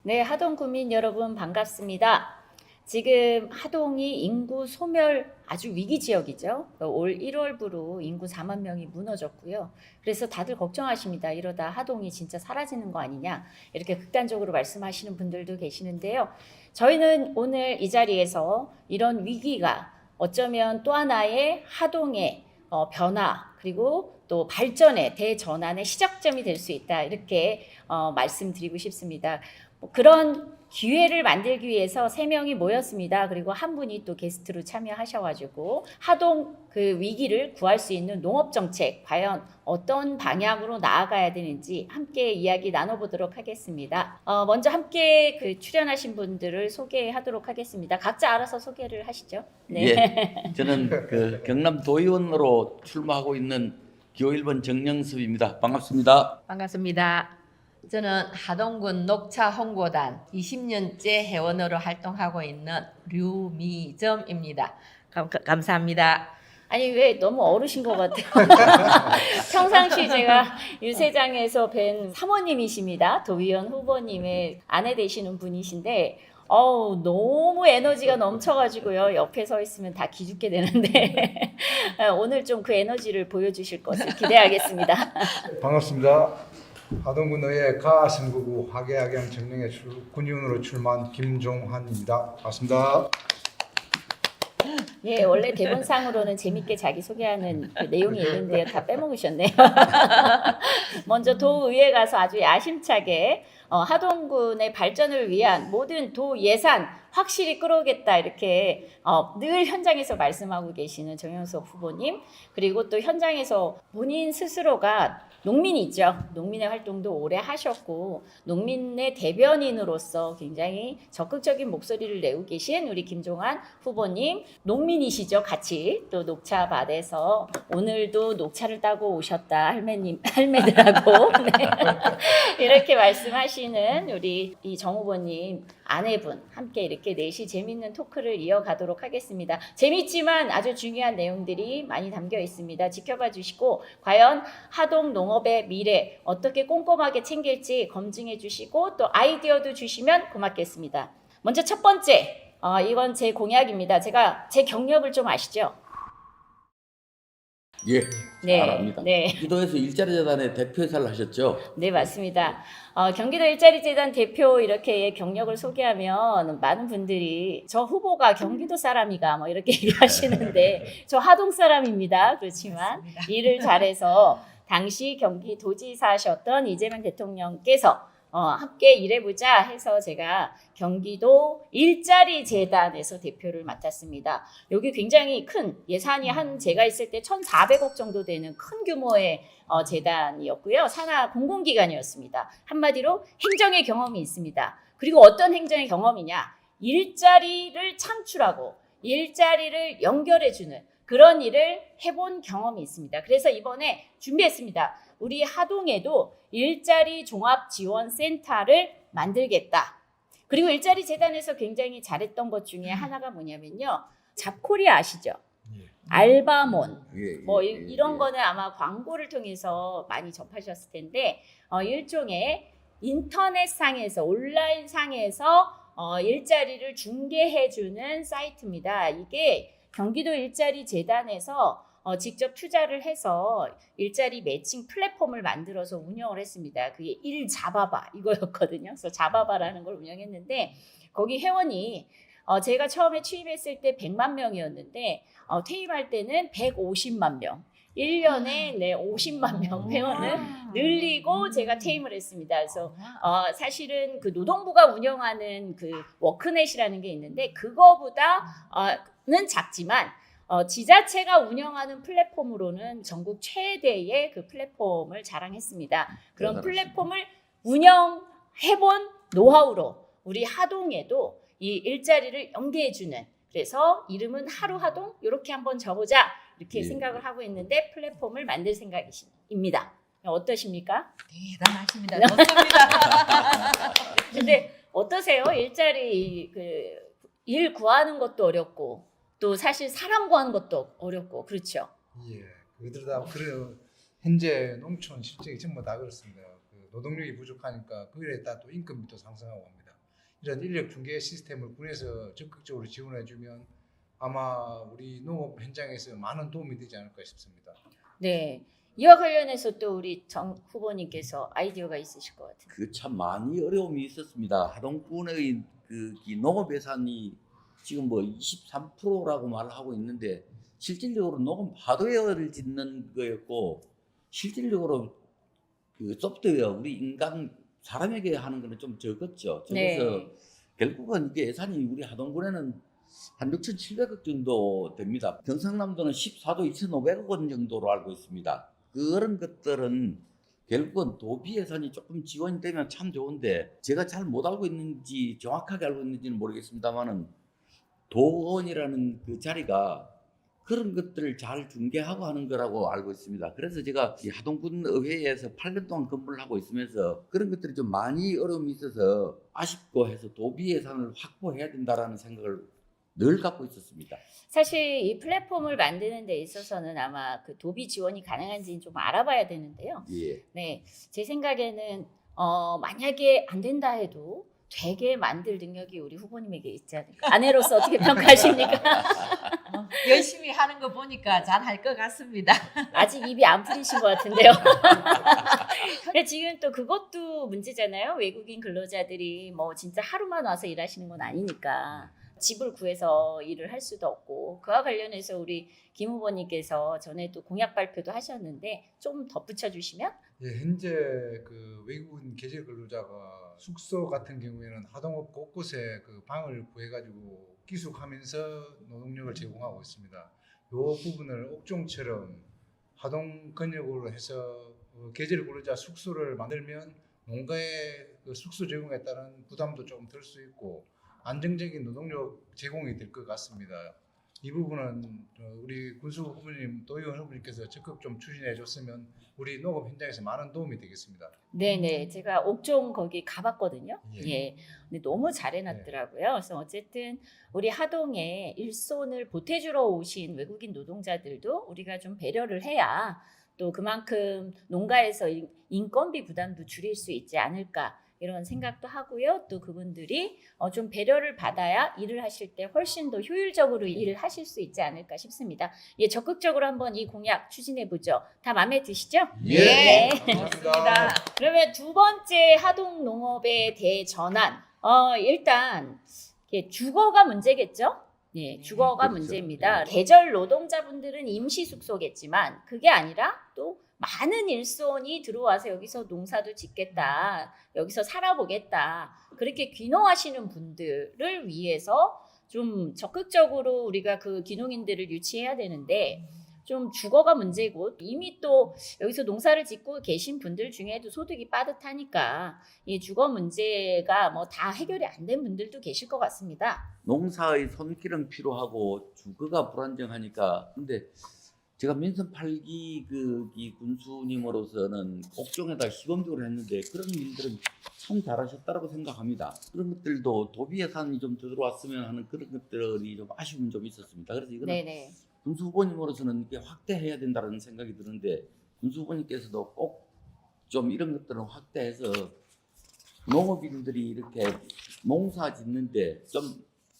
네, 하동 구민 여러분 반갑습니다. 지금 하동이 인구 소멸 아주 위기 지역이죠. 올 1월부로 인구 4만 명이 무너졌고요. 그래서 다들 걱정하십니다. 이러다 하동이 진짜 사라지는 거 아니냐. 이렇게 극단적으로 말씀하시는 분들도 계시는데요. 저희는 오늘 이 자리에서 이런 위기가 어쩌면 또 하나의 하동의 변화 그리고 또 발전의 대전환의 시작점이 될 수 있다. 이렇게 말씀드리고 싶습니다. 그런 기회를 만들기 위해서 3명이 모였습니다. 그리고 한 분이 또 게스트로 참여하셔가지고 하동 그 위기를 구할 수 있는 농업정책 과연 어떤 방향으로 나아가야 되는지 함께 이야기 나눠보도록 하겠습니다. 먼저 함께 그 출연하신 분들을 소개하도록 하겠습니다. 각자 알아서 소개를 하시죠. 네. 예, 저는 그 경남 도의원으로 출마하고 있는 기호 1번 정영섭입니다. 반갑습니다. 반갑습니다. 저는 하동군 녹차 홍보단 20년째 회원으로 활동하고 있는 류미점입니다. 감사합니다. 아니 왜 너무 어르신 것 같아요. 평상시 제가 유세장에서 뵌 사모님이십니다. 도의원 후보님의 아내 되시는 분이신데 너무 에너지가 넘쳐가지고요. 옆에 서 있으면 다 기죽게 되는데 오늘 좀 그 에너지를 보여주실 것을 기대하겠습니다. 반갑습니다. 하동군의회 가신구구 화계학양 정령회 군의원으로 출마한 김종환입니다. 반갑습니다. 예, 원래 대본상으로는 재밌게 자기 소개하는 그 내용이 있는데요. 다 빼먹으셨네요. 먼저 도의회 가서 아주 야심차게 하동군의 발전을 위한 모든 도 예산 확실히 끌어오겠다 이렇게 늘 현장에서 말씀하고 계시는 정영석 후보님, 그리고 또 현장에서 본인 스스로가 농민이죠. 농민의 활동도 오래 하셨고 농민의 대변인으로서 굉장히 적극적인 목소리를 내고 계신 우리 김종환 후보님, 농민이시죠. 같이 또 녹차밭에서 오늘도 녹차를 따고 오셨다 할매들하고 네. 이렇게 말씀하시는 우리 이 정 후보님 아내분 함께 이렇게 넷이 재밌는 토크를 이어가도록 하겠습니다. 재밌지만 아주 중요한 내용들이 많이 담겨 있습니다. 지켜봐 주시고 과연 하동 농업의 미래 어떻게 꼼꼼하게 챙길지 검증해 주시고 또 아이디어도 주시면 고맙겠습니다. 먼저 첫 번째, 이건 제 공약입니다. 제가 제 경력을 좀 아시죠? 예, 네, 잘 압니다. 네. 기도에서 일자리 재단의 대표이사를 하셨죠? 네, 맞습니다. 경기도 일자리재단 대표 이렇게 경력을 소개하면 많은 분들이 저 후보가 경기도 사람이가 뭐 이렇게 얘기하시는데 저 하동 사람입니다. 그렇지만 일을 잘해서 당시 경기도지사셨던 이재명 대통령께서 함께 일해보자 해서 제가 경기도 일자리재단에서 대표를 맡았습니다. 여기 굉장히 큰 예산이 제가 있을 때 1,400억 정도 되는 큰 규모의 재단이었고요. 산하 공공기관이었습니다. 한마디로 행정의 경험이 있습니다. 그리고 어떤 행정의 경험이냐? 일자리를 창출하고 일자리를 연결해주는 그런 일을 해본 경험이 있습니다. 그래서 이번에 준비했습니다. 우리 하동에도 일자리 종합지원센터를 만들겠다. 그리고 일자리 재단에서 굉장히 잘했던 것 중에 하나가 뭐냐면요. 잡코리아 아시죠? 알바몬 뭐 이런 거는 아마 광고를 통해서 많이 접하셨을 텐데 일종의 인터넷상에서 온라인상에서 일자리를 중개해주는 사이트입니다. 이게 경기도 일자리 재단에서 직접 투자를 해서 일자리 매칭 플랫폼을 만들어서 운영을 했습니다. 그게 일 잡아봐 이거였거든요. 그래서 잡아봐라는 걸 운영했는데 거기 회원이 제가 처음에 취임했을 때 100만 명이었는데 퇴임할 때는 150만 명. 1년에 50만 명 회원을 늘리고 제가 퇴임을 했습니다. 그래서 사실은 그 노동부가 운영하는 그 워크넷이라는 게 있는데 그거보다는 작지만 지자체가 운영하는 플랫폼으로는 전국 최대의 그 플랫폼을 자랑했습니다. 그런 플랫폼을 운영해본 노하우로 우리 하동에도 이 일자리를 연계해주는, 그래서 이름은 하루하동 이렇게 한번 적어보자 이렇게 생각을 하고 있는데 플랫폼을 만들 생각입니다. 어떠십니까? 대단하십니다. 좋습니다. 근데 어떠세요? 일자리 일 구하는 것도 어렵고 또 사실 사람 구하는 것도 어렵고 그렇죠. 예, 그러다 현재 농촌 실정이 전부 다 그렇습니다. 그 노동력이 부족하니까 그에 따라 또 임금이 또 상승하고 합니다. 이런 인력 중개 시스템을 군에서 적극적으로 지원해주면 아마 우리 농업 현장에서 많은 도움이 되지 않을까 싶습니다. 네. 이와 관련해서 또 우리 정 후보님께서 아이디어가 있으실 것 같은데. 그 참 많이 어려움이 있었습니다. 하동군의 이 농업 예산이 지금 뭐 23%라고 말을 하고 있는데 실질적으로 농업 하드웨어를 짓는 거였고 실질적으로 그 소프트웨어 우리 인간 사람에게 하는 거는 좀 적었죠. 그래서 네. 결국은 이게 예산이 우리 하동군에는 한 6,700억 정도 됩니다. 경상남도는 14조 2,500억 원 정도로 알고 있습니다. 그런 것들은 결국은 도비 예산이 조금 지원이 되면 참 좋은데 제가 잘 못 알고 있는지 정확하게 알고 있는지는 모르겠습니다만은 도원이라는 그 자리가 그런 것들을 잘 중개하고 하는 거라고 알고 있습니다. 그래서 제가 이 하동군 의회에서 8년 동안 근무를 하고 있으면서 그런 것들이 좀 많이 어려움이 있어서 아쉽고 해서 도비 예산을 확보해야 된다라는 생각을 늘 갖고 있었습니다. 사실 이 플랫폼을 만드는 데 있어서는 아마 그 도비 지원이 가능한지는 좀 알아봐야 되는데요. 예. 네, 제 생각에는 만약에 안 된다 해도 되게 만들 능력이 우리 후보님에게 있지 않을까. 아내로서 어떻게 평가하십니까? 열심히 하는 거 보니까 잘 할 것 같습니다. 아직 입이 안 풀리신 것 같은데요. 근데 지금 또 그것도 문제잖아요. 외국인 근로자들이 뭐 진짜 하루만 와서 일하시는 건 아니니까 집을 구해서 일을 할 수도 없고 그와 관련해서 우리 김 후보님께서 전에도 공약 발표도 하셨는데 좀 덧붙여 주시면. 예, 현재 그 외국인 계절 근로자가 숙소 같은 경우에는 하동업 곳곳에 그 방을 구해가지고 끼숙하면서 노동력을 제공하고 있습니다. 이 부분을 옥종처럼 하동 근역으로 해서 계절 근로자 숙소를 만들면 농가의 그 숙소 제공에 따른 부담도 조금 덜 수 있고 안정적인 노동력 제공이 될 것 같습니다. 이 부분은 우리 군수 후보님, 도의원 후보님께서 적극 좀 추진해 줬으면 우리 농업 현장에서 많은 도움이 되겠습니다. 네네, 제가 옥종 거기 가봤거든요. 예. 예, 근데 너무 잘해놨더라고요. 그래서 어쨌든 우리 하동에 일손을 보태주러 오신 외국인 노동자들도 우리가 좀 배려를 해야 또 그만큼 농가에서 인건비 부담도 줄일 수 있지 않을까. 이런 생각도 하고요. 또 그분들이 좀 배려를 받아야 일을 하실 때 훨씬 더 효율적으로 일을 하실 수 있지 않을까 싶습니다. 예, 적극적으로 한번 이 공약 추진해 보죠. 다 마음에 드시죠? 예. 네. 좋습니다. 그러면 두 번째 하동 농업의 대전환. 일단 이게 주거가 문제겠죠? 네, 주거가 그렇죠. 문제입니다. 네. 계절 노동자분들은 임시 숙소겠지만 그게 아니라 또 많은 일손이 들어와서 여기서 농사도 짓겠다, 여기서 살아보겠다, 그렇게 귀농하시는 분들을 위해서 좀 적극적으로 우리가 그 귀농인들을 유치해야 되는데 좀 주거가 문제고 이미 또 여기서 농사를 짓고 계신 분들 중에도 소득이 빠듯하니까 이 주거 문제가 뭐 다 해결이 안 된 분들도 계실 것 같습니다. 농사의 손길은 필요하고 주거가 불안정하니까 근데 제가 민선 8기 이 군수님으로서는 옥종에다 시범적으로 했는데 그런 일들은 참 잘하셨다고 생각합니다. 그런 것들도 도비 예산이 좀 더 들어왔으면 하는 그런 것들이 좀 아쉬움은 좀 있었습니다. 그래서 이거는 네네. 군수 후보님으로서는 이게 확대해야 된다는 생각이 드는데 군수 후보님께서도 꼭 좀 이런 것들은 확대해서 농업인들이 이렇게 농사 짓는데 좀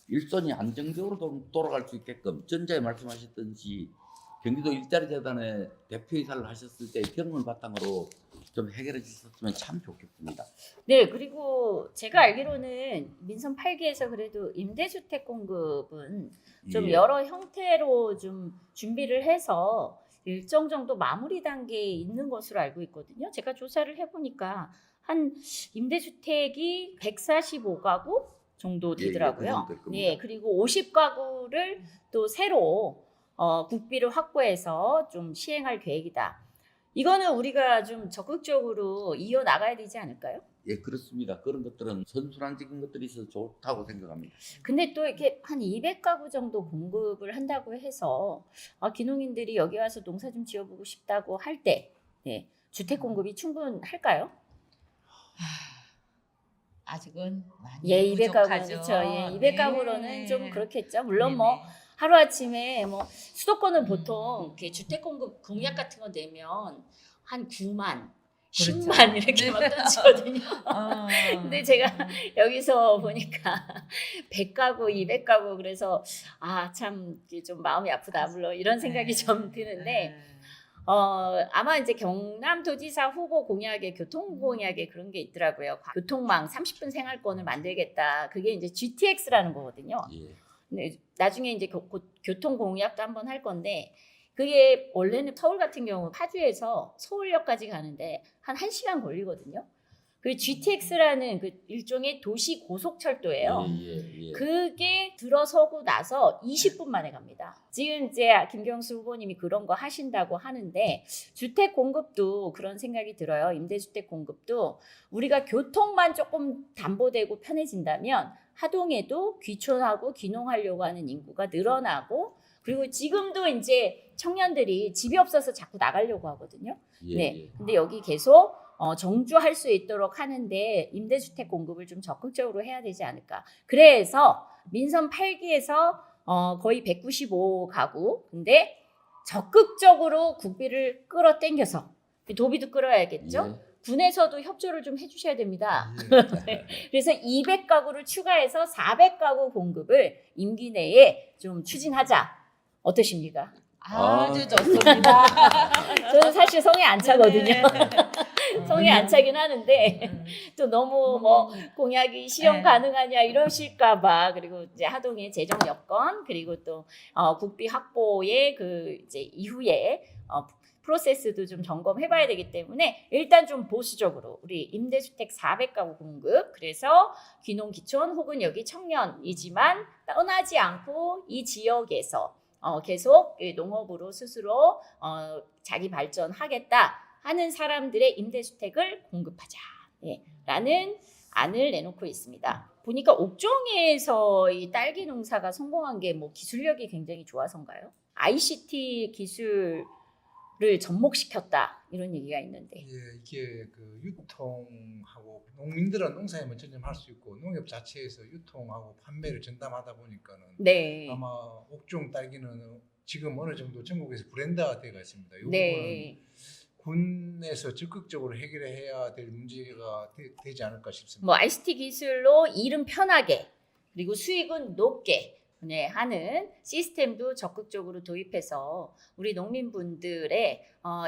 일손이 안정적으로 돌아갈 수 있게끔 전자에 말씀하셨듯이 경기도 일자리 재단의 대표이사를 하셨을 때 경험을 바탕으로 좀 해결해 주셨으면 참 좋겠습니다. 네, 그리고 제가 알기로는 민선 8기에서 그래도 임대주택 공급은 좀 예. 여러 형태로 좀 준비를 해서 일정 정도 마무리 단계에 있는 것으로 알고 있거든요. 제가 조사를 해보니까 한 임대주택이 145가구 정도 되더라고요. 그 정도 될 겁니다. 네, 그리고 50가구를 또 새로 국비를 확보해서 좀 시행할 계획이다. 이거는 우리가 좀 적극적으로 이어 나가야 되지 않을까요? 예, 그렇습니다. 그런 것들은 선순환적인 것들이 있어서 좋다고 생각합니다. 근데 또 이렇게 한 200가구 정도 공급을 한다고 해서 귀농인들이 여기 와서 농사 좀 지어보고 싶다고 할 때 네, 주택 공급이 충분할까요? 아직은 많이 예, 200가구 부족하죠. 그렇죠. 예, 200가구로는 네. 좀 그렇겠죠. 물론 네네. 뭐 하루 아침에 뭐 수도권은 보통 이렇게 주택 공급 공약 같은 거 내면 한 9만 그렇죠. 10만 이렇게 막 던지거든요. 근데 제가 음. 여기서 보니까 100가구, 200가구 그래서 아, 참 좀 마음이 아프다 물론 이런 생각이 좀 드는데 아마 이제 경남도지사 후보 공약에 교통 공약에 그런 게 있더라고요. 교통망 30분 생활권을 만들겠다. 그게 이제 GTX라는 거거든요. 예. 근데 나중에 이제 교통 공약도 한번 할 건데 그게 원래는 서울 같은 경우 파주에서 서울역까지 가는데 한 1시간 걸리거든요. 그 GTX라는 그 일종의 도시 고속철도예요. 예. 그게 들어서고 나서 20분 만에 갑니다. 지금 이제 김경수 후보님이 그런 거 하신다고 하는데 주택 공급도 그런 생각이 들어요. 임대주택 공급도 우리가 교통만 조금 담보되고 편해진다면 하동에도 귀촌하고 귀농하려고 하는 인구가 늘어나고 그리고 지금도 이제 청년들이 집이 없어서 자꾸 나가려고 하거든요. 예. 네. 근데 여기 계속 정주할 수 있도록 하는데 임대주택 공급을 좀 적극적으로 해야 되지 않을까. 그래서 민선 8기에서 거의 195가구. 근데 적극적으로 국비를 끌어당겨서 도비도 끌어야겠죠. 예. 군에서도 협조를 좀 해주셔야 됩니다. 예. 그래서 200가구를 추가해서 400가구 공급을 임기 내에 좀 추진하자. 어떠십니까? 아주 좋습니다. 저는 사실 성에 안 차거든요. 네. 성에 안 차긴 하는데 또 너무 뭐 공약이 실현 네. 가능하냐 이러실까봐 그리고 이제 하동의 재정 여건 그리고 또 국비 확보의 그 이제 이후에 프로세스도 좀 점검해봐야 되기 때문에 일단 좀 보수적으로 우리 임대주택 400가구 공급 그래서 귀농 귀촌 혹은 여기 청년이지만 떠나지 않고 이 지역에서 계속 농업으로 스스로 자기 발전하겠다 하는 사람들의 임대주택을 공급하자 라는 안을 내놓고 있습니다. 보니까 옥정에서 이 딸기 농사가 성공한 게 뭐 기술력이 굉장히 좋아서인가요? ICT 기술을 접목시켰다 이런 얘기가 있는데 예, 이게 그 유통하고 농민들은 농사에 먼저 좀 할 수 있고 농협 자체에서 유통하고 판매를 전담하다 보니까는 네. 아마 옥종 딸기는 지금 어느 정도 전국에서 브랜드화 되어 있습니다. 이 부분은 네. 군에서 적극적으로 해결해야 될 문제가 되지 않을까 싶습니다. 뭐 ICT 기술로 일은 편하게 그리고 수익은 높게 하는 시스템도 적극적으로 도입해서 우리 농민분들의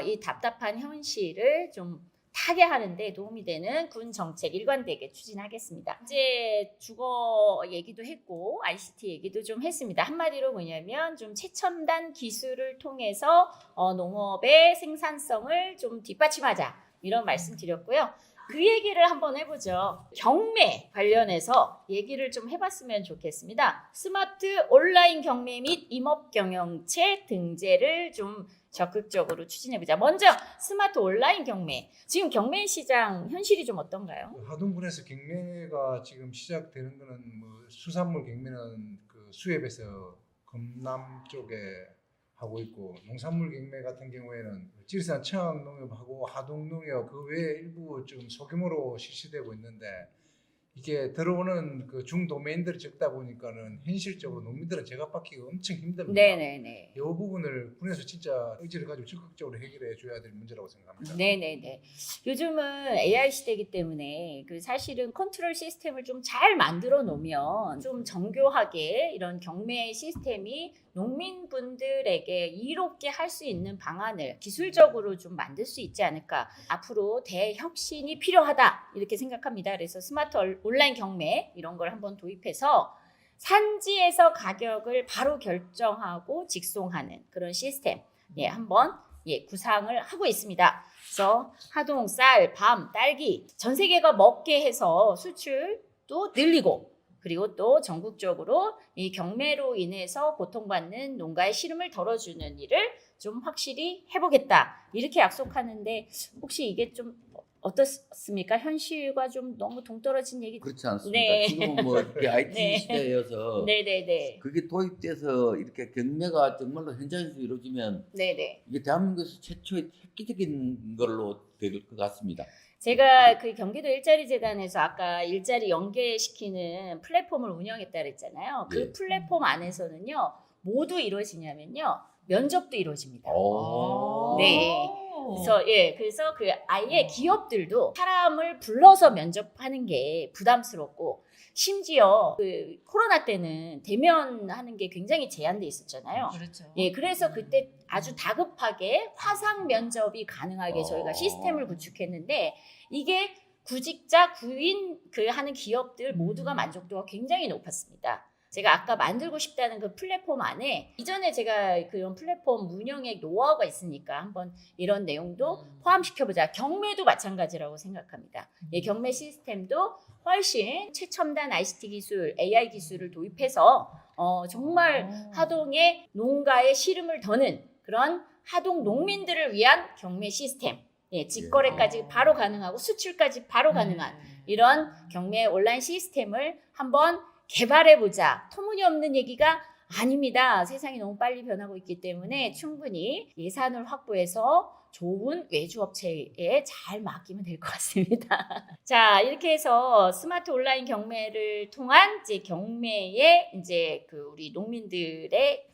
이 답답한 현실을 좀 타개하는데 도움이 되는 군 정책 일관되게 추진하겠습니다. 이제 주거 얘기도 했고 ICT 얘기도 좀 했습니다. 한마디로 뭐냐면 좀 최첨단 기술을 통해서 농업의 생산성을 좀 뒷받침하자 이런 말씀 드렸고요. 그 얘기를 한번 해보죠. 경매 관련해서 얘기를 좀 해봤으면 좋겠습니다. 스마트 온라인 경매 및 임업경영체 등재를 좀 적극적으로 추진해보자. 먼저 스마트 온라인 경매. 지금 경매 시장 현실이 좀 어떤가요? 하동군에서 경매가 지금 시작되는 거는 뭐 수산물 경매는 그 수협에서 금남 쪽에 하고 있고 농산물 경매 같은 경우에는 지리산 청학농협하고 하동농협 그 외에 일부 좀 소규모로 실시되고 있는데 이게 들어오는 그 중도메인들이 적다 보니까는 현실적으로 농민들은 제값받기가 엄청 힘듭니다. 네네네. 이 부분을 군에서 진짜 의지를 가지고 적극적으로 해결해 줘야 될 문제라고 생각합니다. 네네네. 요즘은 AI 시대이기 때문에 그 사실은 컨트롤 시스템을 좀 잘 만들어 놓으면 좀 정교하게 이런 경매 시스템이 농민분들에게 이롭게 할 수 있는 방안을 기술적으로 좀 만들 수 있지 않을까. 앞으로 대혁신이 필요하다 이렇게 생각합니다. 그래서 스마트 온라인 경매 이런 걸 한번 도입해서 산지에서 가격을 바로 결정하고 직송하는 그런 시스템 한번 구상을 하고 있습니다. 그래서 하동, 쌀, 밤, 딸기 전 세계가 먹게 해서 수출도 늘리고 그리고 또 전국적으로 이 경매로 인해서 고통받는 농가의 시름을 덜어주는 일을 좀 확실히 해보겠다 이렇게 약속하는데 혹시 이게 좀 어떻습니까? 현실과 좀 너무 동떨어진 얘기. 그렇지 않습니다. 네. 지금은 뭐 이렇게 IT 네. 시대여서 네네네. 그게 도입돼서 이렇게 경매가 정말로 현장에서 이루어지면 네네. 이게 대한민국에서 최초의 획기적인 걸로 될 것 같습니다. 제가 그 경기도 일자리 재단에서 아까 일자리 연계시키는 플랫폼을 운영했다 그랬잖아요. 그 예. 플랫폼 안에서는요 모두 이루어지냐면요 면접도 이루어집니다. 오. 네. 그래서 그 아예 기업들도 사람을 불러서 면접하는 게 부담스럽고 심지어 그 코로나 때는 대면하는 게 굉장히 제한돼 있었잖아요. 그렇죠. 예, 그래서 그때 아주 다급하게 화상 면접이 가능하게 저희가 시스템을 구축했는데 이게 구직자, 구인 그 하는 기업들 모두가 만족도가 굉장히 높았습니다. 제가 아까 만들고 싶다는 그 플랫폼 안에 이전에 제가 그런 플랫폼 운영의 노하우가 있으니까 한번 이런 내용도 포함시켜보자. 경매도 마찬가지라고 생각합니다. 예, 경매 시스템도 훨씬 최첨단 ICT 기술, AI 기술을 도입해서 정말 하동의 농가의 시름을 더는 그런 하동 농민들을 위한 경매 시스템, 예, 직거래까지 바로 가능하고 수출까지 바로 가능한 이런 경매 온라인 시스템을 한번 개발해보자. 터무니없는 얘기가 아닙니다. 세상이 너무 빨리 변하고 있기 때문에 충분히 예산을 확보해서 좋은 외주업체에 잘 맡기면 될 것 같습니다. 자, 이렇게 해서 스마트 온라인 경매를 통한 이제 경매에 이제 그 우리 농민들의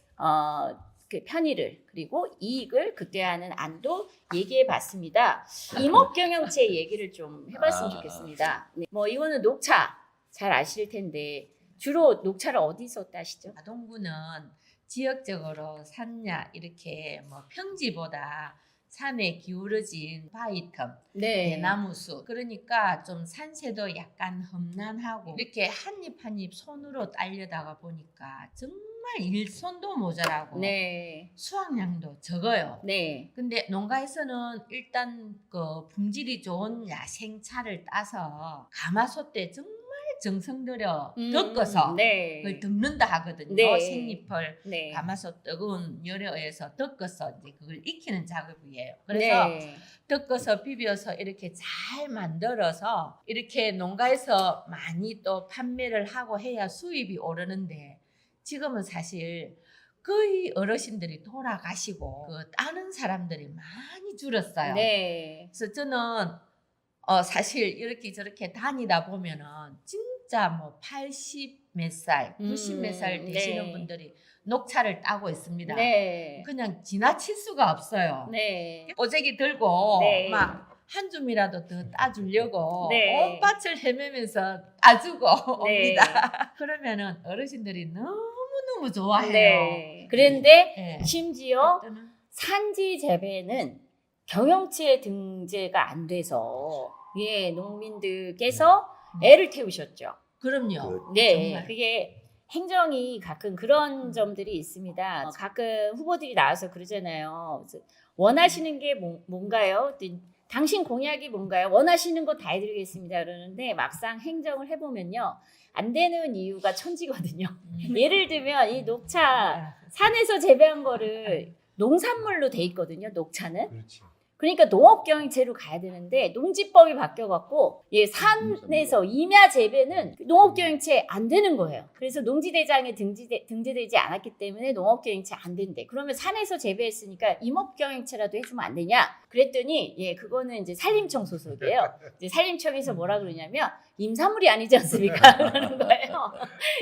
그 편의를 그리고 이익을 극대화하는 안도 얘기해봤습니다. 임업경영체 얘기를 좀 해봤으면 좋겠습니다. 네, 뭐 이거는 녹차 잘 아실 텐데 주로 녹차를 어디서 따시죠? 하동구는 지역적으로 산야 이렇게 뭐 평지보다 산에 기울어진 바위틈, 대나무숲 그러니까 좀 산세도 약간 험난하고 이렇게 한 입 한 입 손으로 딸려다가 보니까 정말 일손도 모자라고 수확량도 적어요. 근데 농가에서는 일단 그 품질이 좋은 야생차를 따서 가마솥 때 정말 정성 들여 덮어서 그걸 덮는다 하거든요. 생잎을 가마솥 뜨거운 열에서 덮어서 이제 그걸 익히는 작업이에요. 그래서 덮어서 비벼서 이렇게 잘 만들어서 이렇게 농가에서 많이 또 판매를 하고 해야 수입이 오르는데 지금은 사실 거의 어르신들이 돌아가시고 그 따는 사람들이 많이 줄었어요. 그래서 저는 사실 이렇게 저렇게 다니다 보면은 진짜 뭐 80 몇 살, 90 몇 살 되시는 분들이 녹차를 따고 있습니다. 그냥 지나칠 수가 없어요. 오재기 들고 막 한 줌이라도 더 따주려고 온 밭을 헤매면서 따주고 옵니다. 그러면은 어르신들이 너무너무 좋아해요. 그런데 심지어 산지 재배는 경영치에 등재가 안 돼서 농민들께서 애를 태우셨죠. 그럼요. 그게 행정이 가끔 그런 점들이 있습니다. 가끔 후보들이 나와서 그러잖아요. 원하시는 게 뭔가요? 당신 공약이 뭔가요? 원하시는 거 다 해드리겠습니다. 그러는데 막상 행정을 해보면요. 안 되는 이유가 천지거든요. 예를 들면 이 녹차 산에서 재배한 거를 농산물로 돼 있거든요. 녹차는. 그러니까 농업경영체로 가야 되는데 농지법이 바뀌어갖고 산에서 임야 재배는 농업경영체 안 되는 거예요. 그래서 농지대장에 등재되지 않았기 때문에 농업경영체 안 된대. 그러면 산에서 재배했으니까 임업경영체라도 해주면 안 되냐? 그랬더니 그거는 이제 산림청 소속이에요. 이제 산림청에서 뭐라 그러냐면 임산물이 아니지 않습니까? 그러는 거예요.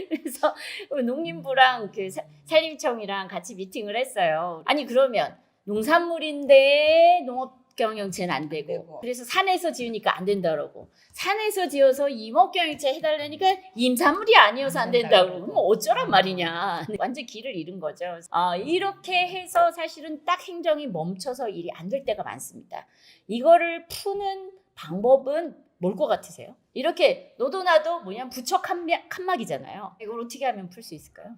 그래서 농림부랑 그 산림청이랑 같이 미팅을 했어요. 아니 그러면 농산물인데 농업경영체는 안 되고 그래서 산에서 지으니까 안 된다 그러고 산에서 지어서 임업경영체 해달라니까 임산물이 아니어서 안 된다 그러고 뭐 어쩌란 말이냐. 완전 길을 잃은 거죠. 이렇게 해서 사실은 딱 행정이 멈춰서 일이 안 될 때가 많습니다. 이거를 푸는 방법은 뭘 것 같으세요? 이렇게 너도 나도 뭐냐 부처 칸막이잖아요. 이걸 어떻게 하면 풀 수 있을까요?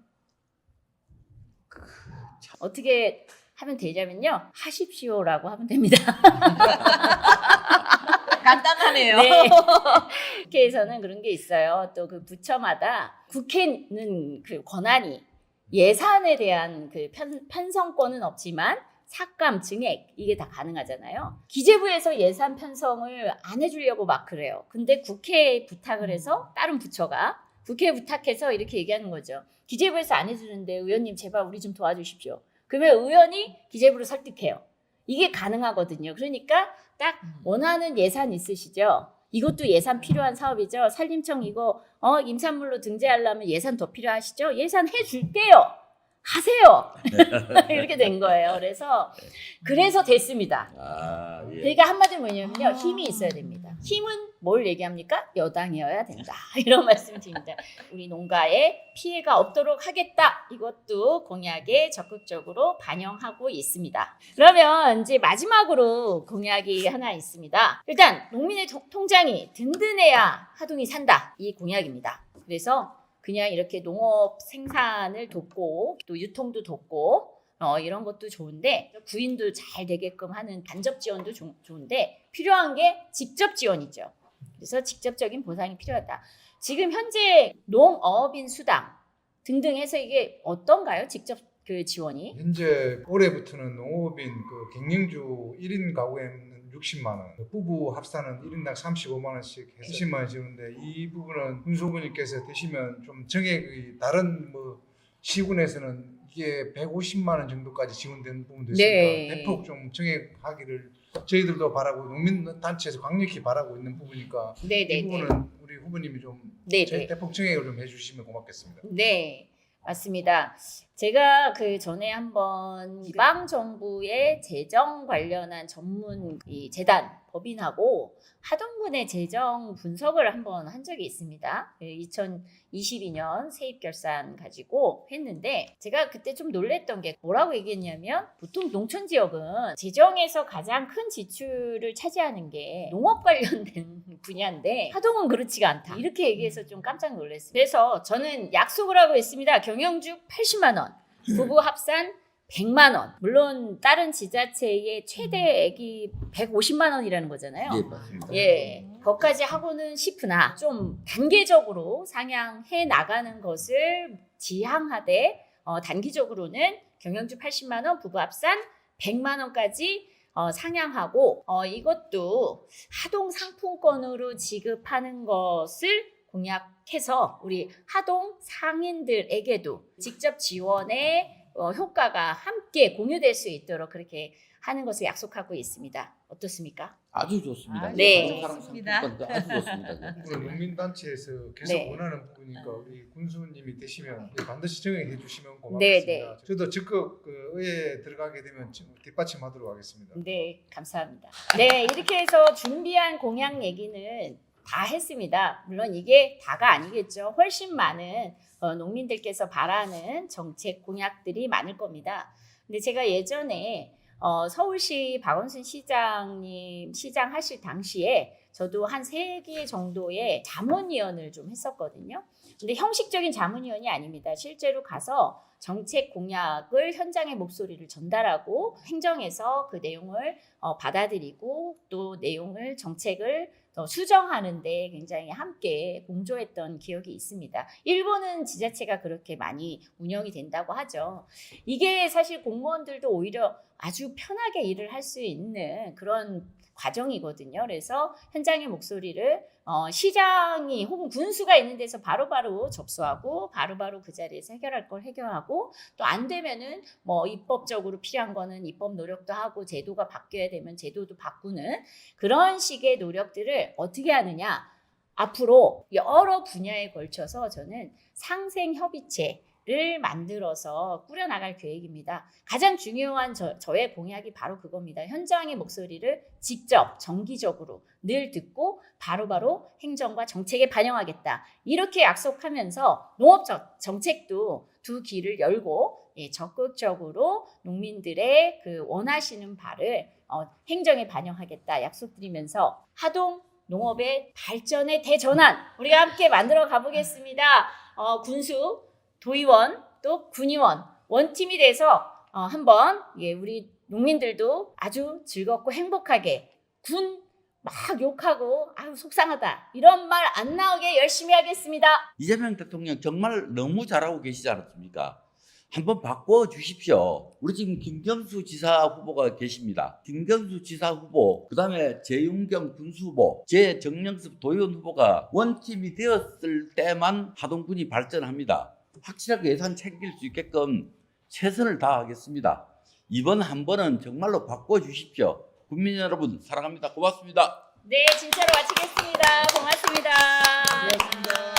어떻게 하면 되냐면요. 하십시오라고 하면 됩니다. 간단하네요. 국회에서는 그런 게 있어요. 또 그 부처마다 국회는 그 권한이 예산에 대한 그 편성권은 없지만 삭감, 증액 이게 다 가능하잖아요. 기재부에서 예산 편성을 안 해주려고 막 그래요. 근데 국회에 부탁을 해서 다른 부처가 국회에 부탁해서 이렇게 얘기하는 거죠. 기재부에서 안 해주는데 의원님 제발 우리 좀 도와주십시오. 그러면 의원이 기재부를 설득해요. 이게 가능하거든요. 그러니까 딱 원하는 예산 있으시죠? 이것도 예산 필요한 사업이죠. 산림청 이거 임산물로 등재하려면 예산 더 필요하시죠? 예산 해줄게요. 하세요. 이렇게 된 거예요. 그래서 됐습니다. 아, 예. 그러니까 한마디로 뭐냐면요. 힘이 있어야 됩니다. 힘은 뭘 얘기합니까? 여당이어야 된다. 이런 말씀 드립니다. 우리 농가에 피해가 없도록 하겠다. 이것도 공약에 적극적으로 반영하고 있습니다. 그러면 이제 마지막으로 공약이 하나 있습니다. 일단 농민의 통장이 든든해야 하동이 산다. 이 공약입니다. 그래서 그냥 이렇게 농업 생산을 돕고 또 유통도 돕고 이런 것도 좋은데 구인도 잘 되게끔 하는 간접 지원도 좋은데 필요한 게 직접 지원이죠. 그래서 직접적인 보상이 필요하다. 지금 현재 농어업인 수당 등등 해서 이게 어떤가요? 직접 그 지원이? 현재 올해부터는 농업인 그 갱년주 1인 가구에는 60만 원, 부부 합산은 1인당 35만 원씩 해서 10만 원 주는데 이 부분은 군수부님께서 드시면 좀 정액이 다른 뭐 시군에서는 이게 150만 원 정도까지 지원되는 부분도 있으니까 네. 대폭 좀 정액하기를 저희들도 바라고 농민단체에서 강력히 바라고 있는 부분이니까 이 부분은 우리 후보님이 좀 대폭 정액을 좀 해주시면 고맙겠습니다. 네. 맞습니다. 제가 그 전에 한번 지방 정부의 재정 관련한 전문 이 재단 법인하고 하동군의 재정 분석을 한번 한 적이 있습니다. 2022년 세입 결산 가지고 했는데 제가 그때 좀 놀랬던 게 뭐라고 얘기했냐면 보통 농촌 지역은 재정에서 가장 큰 지출을 차지하는 게 농업 관련된 분야인데 하동은 그렇지가 않다. 이렇게 얘기해서 좀 깜짝 놀랐어요. 그래서 저는 약속을 하고 있습니다. 경영주 80만 원, 부부 합산 100만 원. 물론 다른 지자체의 최대액이 150만 원이라는 거잖아요. 예, 맞습니다. 예, 거기까지 하고는 싶으나 좀 단계적으로 상향해 나가는 것을 지향하되 단기적으로는 경영주 80만 원, 부부 합산 100만 원까지 상향하고 이것도 하동 상품권으로 지급하는 것을 공약해서 우리 하동 상인들에게도 직접 지원의 효과가 함께 공유될 수 있도록 그렇게 하는 것을 약속하고 있습니다. 어떻습니까? 아주 좋습니다. 네. 좋습니다. 아주 좋습니다. 오늘 농민단체에서 계속 원하는 부분이니까 우리 군수님이 되시면 반드시 정액해 주시면 고맙겠습니다. 저도 적극 의회에 들어가게 되면 뒷받침하도록 하겠습니다. 네, 감사합니다. 네, 이렇게 해서 준비한 공약 얘기는 다 했습니다. 물론 이게 다가 아니겠죠. 훨씬 많은 농민들께서 바라는 정책 공약들이 많을 겁니다. 근데 제가 예전에 서울시 박원순 시장님 시장 하실 당시에 저도 한 3개 정도의 자문위원을 좀 했었거든요. 근데 형식적인 자문위원이 아닙니다. 실제로 가서 정책 공약을 현장의 목소리를 전달하고 행정에서 그 내용을 받아들이고 또 내용을 정책을 수정하는 데 굉장히 함께 공조했던 기억이 있습니다. 일본은 지자체가 그렇게 많이 운영이 된다고 하죠. 이게 사실 공무원들도 오히려 아주 편하게 일을 할 수 있는 그런 과정이거든요. 그래서 현장의 목소리를 시장이 혹은 군수가 있는 데서 바로바로 접수하고 바로바로 그 자리에서 해결할 걸 해결하고 또 안 되면은 뭐 입법적으로 필요한 거는 입법 노력도 하고 제도가 바뀌어야 되면 제도도 바꾸는 그런 식의 노력들을 어떻게 하느냐. 앞으로 여러 분야에 걸쳐서 저는 상생협의체를 만들어서 꾸려나갈 계획입니다. 가장 중요한 저의 공약이 바로 그겁니다. 현장의 목소리를 직접 정기적으로 늘 듣고 바로바로 행정과 정책에 반영하겠다. 이렇게 약속하면서 농업 정책도 두 귀를 열고 적극적으로 농민들의 그 원하시는 바를 행정에 반영하겠다 약속드리면서 하동 농업의 발전의 대전환 우리가 함께 만들어 가보겠습니다. 군수, 도의원, 또 군의원 원팀이 돼서 한번 우리 농민들도 아주 즐겁고 행복하게 군 막 욕하고 아유 속상하다 이런 말 안 나오게 열심히 하겠습니다. 이재명 대통령 정말 너무 잘하고 계시지 않았습니까? 한번 바꿔 주십시오. 우리 지금 김경수 지사 후보가 계십니다. 김경수 지사 후보, 그 다음에 재윤경 군수 후보, 정영섭 도의원 후보가 원팀이 되었을 때만 하동군이 발전합니다. 확실하게 예산 챙길 수 있게끔 최선을 다하겠습니다. 이번 한 번은 정말로 바꿔 주십시오. 국민 여러분 사랑합니다. 고맙습니다. 네, 진짜로 마치겠습니다. 고맙습니다. 고맙습니다.